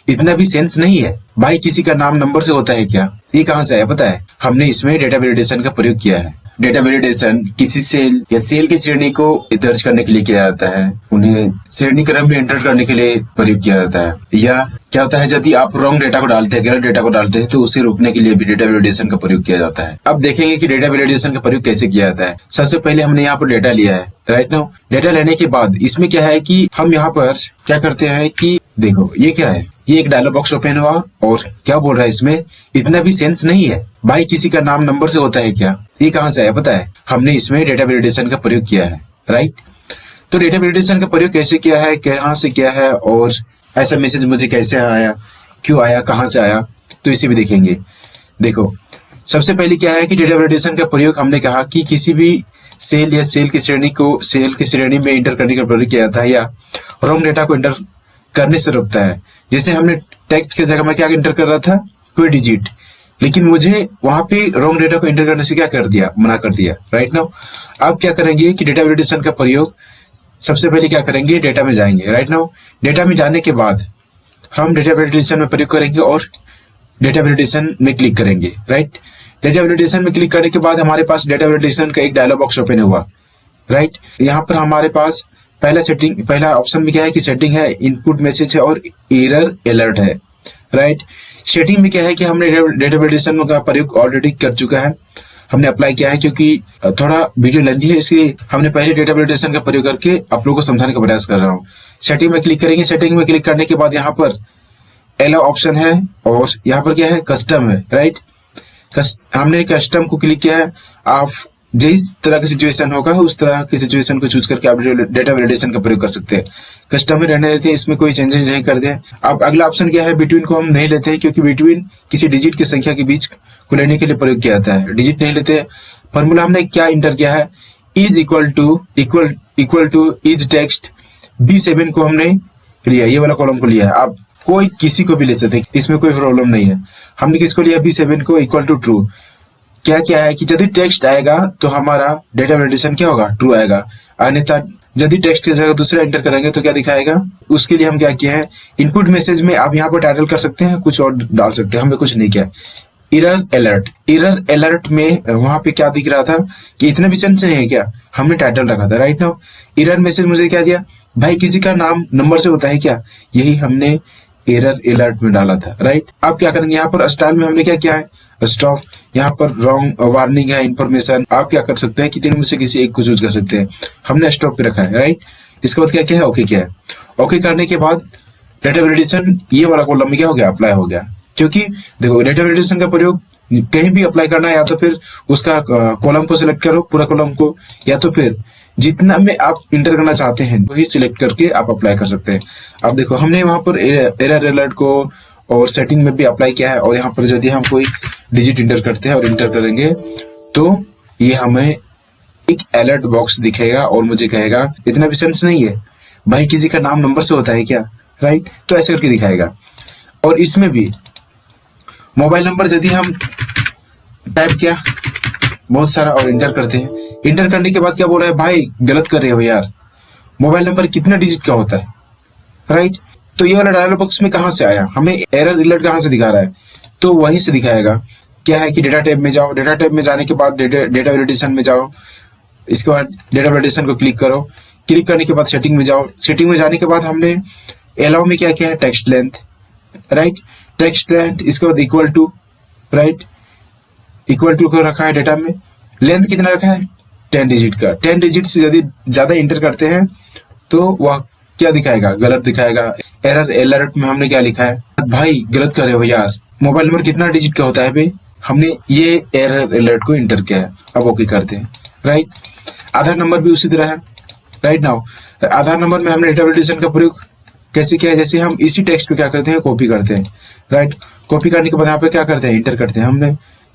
इतना भी सेंस नहीं है भाई, किसी का नाम नंबर से होता है क्या? ये कहाँ से आया पता है? हमने इसमें डेटा वैलिडेशन का प्रयोग किया है। डेटा वैलिडेशन किसी सेल या सेल की श्रेणी को दर्ज करने के लिए किया जाता है, उन्हें श्रेणी क्रम में एंटर करने के लिए प्रयोग किया जाता है। या क्या होता है, यदि आप रॉन्ग डेटा को डालते हैं, गलत डेटा को डालते हैं, तो उसे रोकने के लिए भी डेटा वैलिडेशन का प्रयोग किया जाता है। अब देखेंगे कि डेटा वैलिडेशन का प्रयोग कैसे किया जाता है। सबसे पहले हमने यहाँ पर डेटा लिया है, राइट नाउ। डेटा लेने के बाद इसमें क्या है कि हम यहाँ पर क्या करते हैं कि देखो ये क्या है, ये एक डायलॉग बॉक्स ओपन हुआ और क्या बोल रहा है इसमें, इतना भी सेंस नहीं है भाई, किसी का नाम नंबर से होता है क्या? ये कहाँ से आया पता है? हमने इसमें डेटा वैलिडेशन का प्रयोग किया है, राइट। तो डेटा वैलिडेशन का प्रयोग कैसे किया है, कहाँ से किया है, और ऐसा मैसेज मुझे कैसे आया, क्यों आया, कहाँ से आया, तो इसे भी देखेंगे। देखो सबसे पहले क्या है कि डेटा वैलिडेशन का प्रयोग हमने कहा कि किसी भी सेल या सेल की श्रेणी को सेल की श्रेणी में इंटर करने का प्रयोग किया जाता है, या रॉन्ग डेटा को इंटर करने से रोकता है। जैसे हमने टेक्स्ट की जगह में क्या इंटर कर रहा था, कोई डिजिट, लेकिन मुझे वहां पे रॉन्ग डेटा को इंटर करने से क्या कर दिया, मना कर दिया, राइट नाउ। अब क्या करेंगे कि डेटा वैलिडेशन का प्रयोग सबसे पहले क्या करेंगे, डेटा में जाएंगे, राइट नाउ। डेटा में जाने के बाद हम डेटा वैलिडेशन में प्रयोग करेंगे और डेटा वैलिडेशन में क्लिक करेंगे, राइट। डेटा वैलिडेशन में क्लिक करने के बाद हमारे पास डेटा वैलिडेशन का एक डायलॉग बॉक्स ओपन हुआ, राइट। यहाँ पर हमारे पास पहला ऑप्शन में क्या है कि सेटिंग है, इनपुट मैसेज है और एरर अलर्ट है, राइट। सेटिंग में क्या है कि हमने डेटा वैलिडेशन का प्रयोग ऑलरेडी कर चुका है, हमने अप्लाई किया है, क्योंकि थोड़ा वीडियो लेंथी है इसलिए हमने पहले डेटा वैलिडेशन का प्रयोग करके आप लोगों को समझाने का प्रयास कर रहा हूँ। सेटिंग में क्लिक करेंगे, सेटिंग में क्लिक करने के बाद यहाँ पर अलाउ ऑप्शन है और यहाँ पर क्या है, कस्टम है, राइट। हमने कस्टम को क्लिक किया है। आप जिस तरह की सिचुएशन होगा उस तरह की सिचुएशन को चूज करके आप डेटा वैलिडेशन का प्रयोग कर सकते हैं। कस्टम में रहने देते हैं, इसमें कोई चेंजेस नहीं कर दे। अब अगला ऑप्शन क्या है, बिटवीन को हम नहीं लेते हैं, क्योंकि बिटवीन किसी डिजिट की संख्या के बीच को लेने के लिए प्रयोग किया जाता है, डिजिट नहीं लेते। फॉर्मूला हमने क्या इंटर किया है, is equal two is text B7 को हमने लिया, ये वाला कॉलम को लिया है। आप कोई किसी को भी ले सकते हैं, इसमें कोई प्रॉब्लम नहीं है। हमने किसको लिया, B7 को, इक्वल टू ट्रू। क्या है कि यदि टेक्स्ट आएगा तो हमारा डेटा वैलिडेशन क्या होगा, ट्रू आएगा। अन्यथा यदि टेक्स्ट की जगह दूसरा एंटर करेंगे तो क्या दिखाएगा। उसके लिए हम क्या किया है, इनपुट मैसेज में आप यहाँ पर टाइटल कर सकते हैं, कुछ और डाल सकते हैं, हमने कुछ नहीं किया। एरर अलर्ट में वहां पे क्या दिख रहा था कि इतना भी सेंस नहीं है क्या, हमने टाइटल रखा था, राइट नाउ। एरर मैसेज मुझे क्या दिया, भाई किसी का नाम नंबर से होता है क्या, यही हमने एरर अलर्ट में डाला था, राइट। अब क्या करेंगे, यहाँ पर स्टाइल में हमने क्या किया है, स्टॉप। यहाँ पर रॉन्ग वार्निंग है, इंफॉर्मेशन, आप क्या कर सकते हैं कि तीनों में से किसी एक को चूज कर सकते हैं, हमने स्टॉप पे रखा है, राइट। इसके बाद क्या है, ओके किया है। ओके करने के बाद डेटा वैलिडेशन ये वाला कॉलम में क्या हो गया, अप्लाई हो गया। क्योंकि देखो डेटा वैलिडेशन का प्रयोग कहीं भी अप्लाई करना है, या तो फिर उसका कॉलम को सिलेक्ट करो पूरा कॉलम को, या तो फिर जितना में आप इंटर करना चाहते हैं वही सिलेक्ट करके आप अप्लाई कर सकते हैं। अब देखो हमने वहां पर एरर अलर्ट को और सेटिंग में भी अप्लाई किया है, और यहाँ पर यदि हम कोई डिजिट इंटर करते हैं और इंटर करेंगे तो ये हमें एक अलर्ट बॉक्स दिखेगा और मुझे कहेगा इतना भी सेंस नहीं है भाई, किसी का नाम नंबर से होता है क्या, राइट। तो ऐसे करके दिखाएगा। और इसमें भी मोबाइल नंबर यदि हम टाइप किया बहुत सारा और इंटर करते हैं, इंटर करने के बाद क्या बोल रहा है, भाई गलत कर रहे हो यार, मोबाइल नंबर कितना डिजिट का होता है, राइट। तो ये वाला डायलॉग बॉक्स में कहां से आया, हमें एरर अलर्ट कहां से दिखा रहा है, तो वहीं से दिखाएगा। क्या है कि डेटा टैब में जाओ, डेटा टैब में जाने के बाद डेटा वैलिडेशन में जाओ, इसके बाद डेटा वैलिडेशन को क्लिक करो। क्लिक करने के बाद सेटिंग में जाओ, सेटिंग में जाने के बाद हमने अलाउ में क्या किया है, text length, right. Text length, इसके बाद equal to, right, equal to को रखा है डेटा में। लेंथ कितना रखा है, 10 डिजिट का। 10 डिजिट से यदि ज्यादा इंटर करते हैं तो वह क्या दिखाएगा, गलत दिखाएगा। एरर अलर्ट में हमने क्या लिखा है, भाई गलत कर रहे हो यार, मोबाइल नंबर कितना डिजिट का होता है भाई, हमने ये एरर अलर्ट को इंटर किया है। अब ओके करते हैं, राइट। आधार नंबर भी उसी तरह है, राइट नाउ। आधार नंबर में हमने डेटा वैलिडेशन का प्रयोग कैसे किया है, जैसे हम इसी टेक्स्ट पे क्या करते हैं, कॉपी करते हैं, राइट। कॉपी करने के बाद यहाँ पे क्या करते हैं, इंटर करते हैं। हमने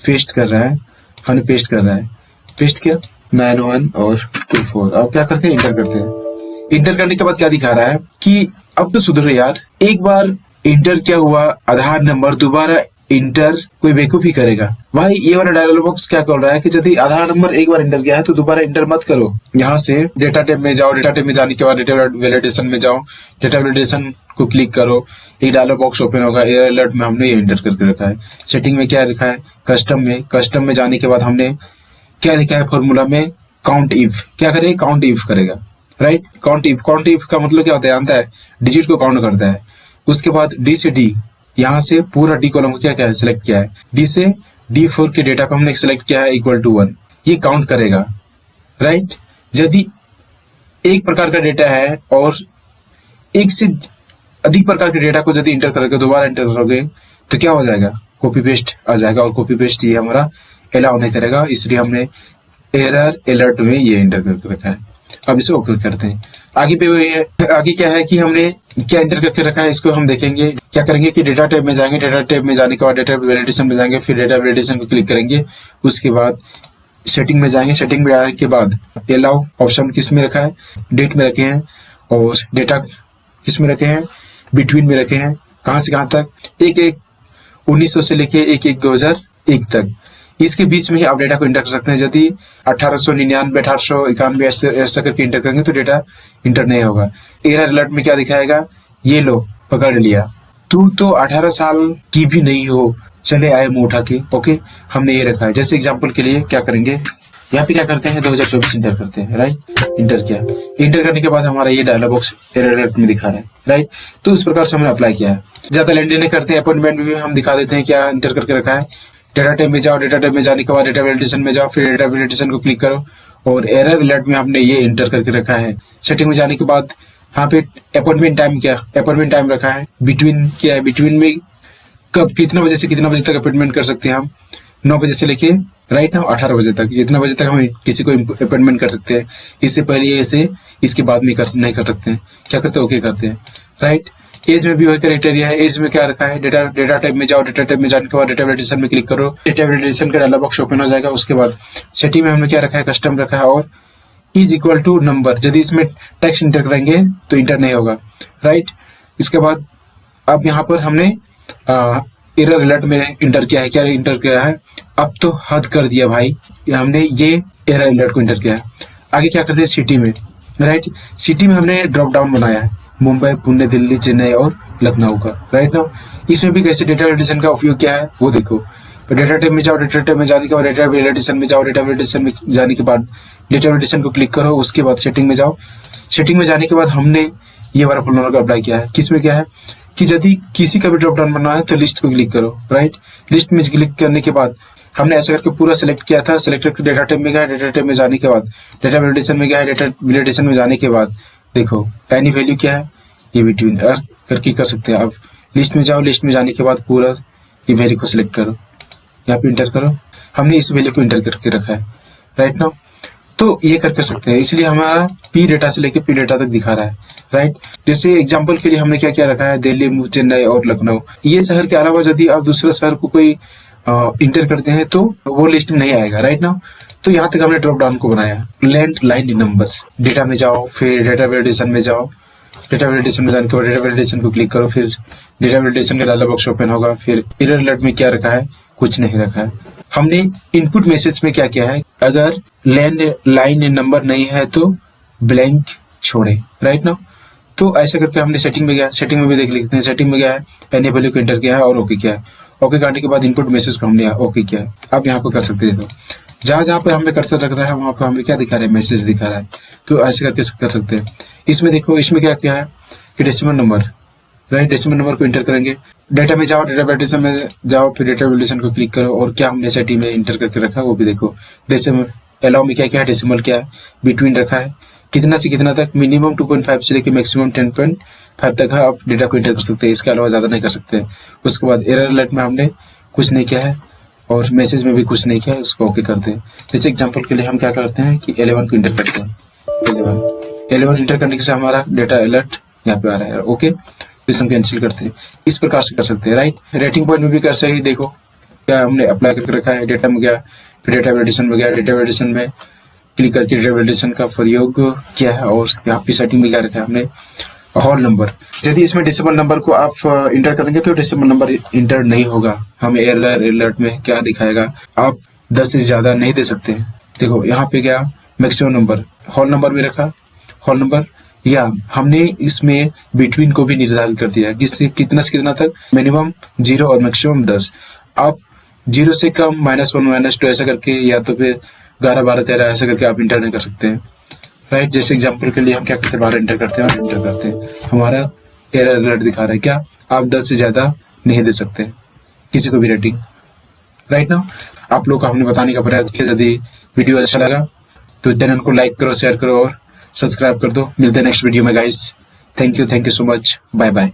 पेस्ट कर रहा है, हमने पेस्ट कर रहा है, पेस्ट किया 91 और 24। अब क्या करते हैं, इंटर करते हैं। इंटर करने के बाद क्या दिखा रहा है कि अब तो सुधरो यार, एक बार इंटर क्या हुआ आधार नंबर, दोबारा इंटर कोई बेवकूफी करेगा। भाई ये वाला डायलॉग बॉक्स क्या कर रहा है कि यदि आधार नंबर एक बार इंटर किया है तो दोबारा इंटर मत करो। यहाँ से डेटा टैब में जाओ, डेटा टैब में जाने के बाद डेटा वैलिडेशन में जाओ, डेटा वैलिडेशन को क्लिक करो। एक डायलॉग बॉक्स ओपन होगा। एरर अलर्ट में हमने ये एंटर करके रखा है। सेटिंग में क्या लिखा है, कस्टम में जाने के बाद हमने क्या लिखा है फॉर्मूला में, काउंट इफ। क्या करेगा, काउंट इफ करेगा, राइट। काउंट इफ का मतलब क्या होता है, जानता है, डिजिट को काउंट करता है। उसके बाद डी से डी, यहाँ से पूरा डी कॉलम को क्या क्या है सिलेक्ट किया है, डी से D4 के डेटा को हमने सिलेक्ट किया है इक्वल टू 1, ये काउंट करेगा, राइट। यदि एक प्रकार का डेटा है और एक से अधिक प्रकार के डेटा को यदि इंटर करोगे, दोबारा इंटर करोगे तो क्या हो जाएगा, कॉपी पेस्ट आ जाएगा, और कॉपी पेस्ट ये हमारा अलाउ नहीं करेगा, इसलिए हमने एरर अलर्ट में ये इंटर करके रखा है। अब इसे ओके करते हैं। आगे पे वही है, आगे क्या है कि हमने क्या इंटर करके रखा है, इसको हम देखेंगे। क्या करेंगे कि डेटा टैब में जाएंगे, डेटा टैब में जाने के बाद डेटा वैलिडेशन में जाएंगे, फिर डेटा वैलिडेशन को क्लिक करेंगे। उसके बाद सेटिंग में जाएंगे, सेटिंग में जाने के बाद अलाउ ऑप्शन किस में रखा है, डेट में रखे हैं, और डेटा किस में रखे हैं, बिटवीन में रखे हैं। कहां से कहां तक, 1/1/1900 से लेके 1/1/2001 तक, इसके बीच में ही आप डेटा को इंटर कर सकते हैं। यदि 1899, 1891 ऐसा करके इंटर करेंगे तो डेटा इंटर नहीं होगा। एरर अलर्ट में क्या दिखाएगा, ये लो पकड़ लिया, तू तो 18 साल की भी नहीं हो, चले आए मुंह उठा के। ओके, हमने ये रखा है। जैसे एग्जांपल के लिए क्या करेंगे, यहाँ पे क्या करते हैं, 2024 इंटर करते हैं, राइट। इंटर किया, इंटर करने के बाद हमारा ये डायलॉग बॉक्स एरर अलर्ट में दिखा रहा है, राइट। तो उस प्रकार से हमने अप्लाई किया है। ज्यादा लेन देन नहीं करते हैं, अपॉइंटमेंट भी हम दिखा देते हैं क्या इंटर करके रखा है। डेटा टैब में जाओ, डेटा टैब में जाने के बाद डेटा वैलिडेशन में जाओ, फिर डेटा वैलिडेशन को क्लिक करो, और एरर अलर्ट में हमने ये इंटर करके रखा है। सेटिंग में जाने के बाद यहाँ पे अपॉइंटमेंट टाइम क्या, अपॉइंटमेंट टाइम रखा है। बिटवीन क्या है, बिटवीन में कब कितना बजे से कितना बजे तक अपॉइंटमेंट कर सकते हैं हम, 9 बजे से लेके राइट ना 18 बजे तक, इतना बजे तक हम किसी को अपॉइंटमेंट कर सकते हैं। इससे पहले ऐसे, इसके बाद में नहीं कर सकते हैं। क्या करते हैं, ओके करते हैं, राइट। एज में भी वही क्राइटेरिया है। एज में क्या रखा है, डेटा टाइप में जाओ, डेटा टाइप में जाने के बाद डेटा वैलिडेशन में क्लिक करो, डेटा वैलिडेशन का डायलॉग बॉक्स ओपन हो जाएगा। उसके बाद सेटिंग में हमने क्या रखा है, कस्टम रखा है, और इज इक्वल टू नंबर। यदि इसमें टेक्स्ट इंटर करेंगे तो इंटर नहीं होगा, राइट। इसके बाद अब यहाँ पर हमने एरर अलर्ट में इंटर किया है। क्या इंटर किया है, अब तो हद कर दिया भाई, हमने ये एरर अलर्ट को इंटर किया है। आगे क्या करते हैं, सिटी में, राइट। सिटी में हमने ड्रॉप डाउन बनाया है, मुंबई, पुणे, दिल्ली, चेन्नई और लखनऊ का, राइट ना। इसमें भी कैसे डेटा वैलिडेशन का उपयोग क्या है वो देखो। तो डेटा टैब में जाओ, डेटा टैब में जाने के बाद डेटा वैलिडेशन में जाओ, डेटा वैलिडेशन में जाने के बाद डेटा वैलिडेशन को क्लिक करो। उसके बाद सेटिंग में जाओ, सेटिंग में जाने के बाद हमने ये वाला फॉर्मूला को अप्लाई किया है। किसमें क्या है कि यदि किसी का भी ड्रॉप डाउन बनना है तो लिस्ट को क्लिक करो, राइट। लिस्ट में क्लिक करने के बाद हमने ऐसा करके पूरा सिलेक्ट किया था। सिलेक्ट करके डेटा टैब में गया, डेटा टैब में जाने के बाद डेटा वैलिडेशन में गया, डेटा वैलिडेशन में जाने के बाद देखो एनी वैल्यू क्या है, ये बिटवीन करके कर सकते हैं। अब लिस्ट में जाओ, लिस्ट में जाने के बाद पूरा ये वैल्यू को सिलेक्ट करो, यहाँ पे इंटर करो। हमने इस वैल्यू को इंटर करके रखा है, राइट ना। तो ये कर सकते हैं, इसलिए हमारा पी डेटा से लेके पी डेटा तक दिखा रहा है, राइट। जैसे एग्जांपल के लिए हमने क्या क्या रखा है, दिल्ली, चेन्नई और लखनऊ। ये शहर के अलावा यदि आप दूसरे शहर को कोई इंटर करते हैं तो वो लिस्ट में नहीं आएगा, राइट ना। तो यहाँ तक हमने ड्रॉप डाउन को बनाया। लैंड लाइन नंबर, डेटा में जाओ, फिर डेटा वैलिडेशन में जाओ, डेटा वैलिडेशन में जाने के बाद डेटा वैलिडेशन को क्लिक करो, फिर डेटा वैलिडेशन का डायलॉग बॉक्स ओपन होगा। फिर एरर अलर्ट में क्या रखा है, कुछ नहीं रखा है। हमने इनपुट मैसेज में क्या किया है, अगर लैंड लाइन नंबर नहीं है तो ब्लैंक छोड़े, राइट ना। तो ऐसा करके हमने सेटिंग में गया, सेटिंग में भी देख लेते हैं। सेटिंग में गया है, एनी वैल्यू को एंटर किया है और ओके किया है। ओके करने के बाद इनपुट मैसेज को हमने ओके किया है। अब यहाँ पर कर सकते हैं, तो जहां जहां पे हमने कर्सर रख रहा है वहां पर हमें क्या दिखा रहा है, मैसेज दिखा रहा है। तो ऐसे करके कर सकते हैं। इसमें देखो, इसमें क्या क्या है कि decimal number, right. Decimal number को इंटर करेंगे, डेटा में जाओ, डेटा वैलिडेशन में जाओ, फिर डेटा वैलिडेशन को क्लिक करो, और क्या हमने सेटिंग में इंटर करके रखा है वो भी देखो। डेसिमल अलाउ में क्या क्या है, डेसिमल क्या है, बिटवीन रखा है, कितना से कितना तक, मिनिमम 2.5 से लेकर मैक्सिमम 10.5 तक है। आप डेटा को इंटर कर सकते हैं, इसके अलावा ज्यादा नहीं कर सकते। उसके बाद एरर अलर्ट में हमने कुछ नहीं किया है और मैसेज में भी कुछ नहीं किया है, उसको ओके करते हैं। जैसे एग्जांपल के लिए हम क्या करते हैं कि 11 को इंटर करते हैं। 11 इंटर करने से हमारा डेटा अलर्ट यहाँ पे आ रहा है, ओके। इसे हम कैंसिल करते हैं। इस प्रकार से कर सकते हैं, राइट। रेटिंग पॉइंट में भी कर सकते हैं। देखो क्या हमने अप्लाई करके रखा है, डेटा में गया, फिर डेटा वैलिडेशन में गया, डेटा वैलिडेशन में क्लिक करके डेटा वैलिडेशन का प्रयोग किया है, और यहाँ पे सेटिंग में क्या रखा है हमने, होल नंबर। यदि इसमें डेसिमल नंबर को आप इंटर करेंगे तो डेसिमल नंबर इंटर नहीं होगा। हमें एरर अलर्ट में क्या दिखाएगा, आप 10 से ज्यादा नहीं दे सकते। देखो यहाँ पे गया मैक्सिमम नंबर, होल नंबर भी रखा, होल नंबर या हमने इसमें बिटवीन को भी निर्धारित कर दिया, किससे कितना से कितना तक, मिनिमम 0 और मैक्सिमम 10। आप 0 से कम -1 -2 ऐसा करके, या तो फिर 11 12 13 ऐसा करके आप इंटर नहीं कर सकते हैं, राइट। जैसे एग्जांपल के लिए हम क्या करते हैं, 12 इंटर करते हैं और इंटर करते हैं, हमारा एरर अलर्ट दिखा रहा है क्या, आप 10 से ज्यादा नहीं दे सकते किसी को भी रेटिंग, राइट ना। आप लोग को हमने बताने का प्रयास किया। यदि वीडियो अच्छा लगा तो चैनल को लाइक करो, शेयर करो और सब्सक्राइब कर दो। मिलते हैं नेक्स्ट वीडियो में guys. Thank you so much, bye bye.